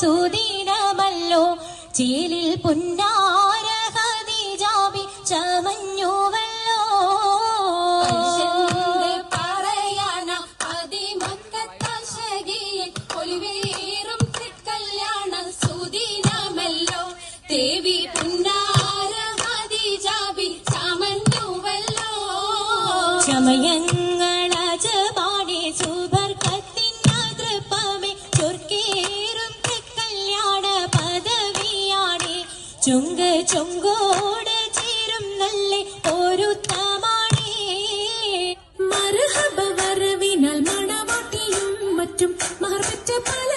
സുദിനമല്ലോ ചേലിൽ പുന്നാര ഖദീജാബി ചമഞ്ഞുവല്ലോ പറയാന അതിമക്കത്തശകിയിൽ ഒലിവേറും കല്യാണ സുദിനമല്ലോ ദേവി പുന്നാര ഖദീജാബി ചമഞ്ഞുവല്ലോ ചമയങ്ങളജപാടെ സുബർക്കത്തിൻ മാതൃപ്പമേ ചൊർക്കേറും കല്യാണ പദവിയാടെ ചുങ്ക് ചുങ്കോട് ചേരും നല്ല ഒരുത്തമാണേ മർഹബ വരവിനാൽ മണവാട്ടിയും മറ്റും മാർപ്പറ്റ പല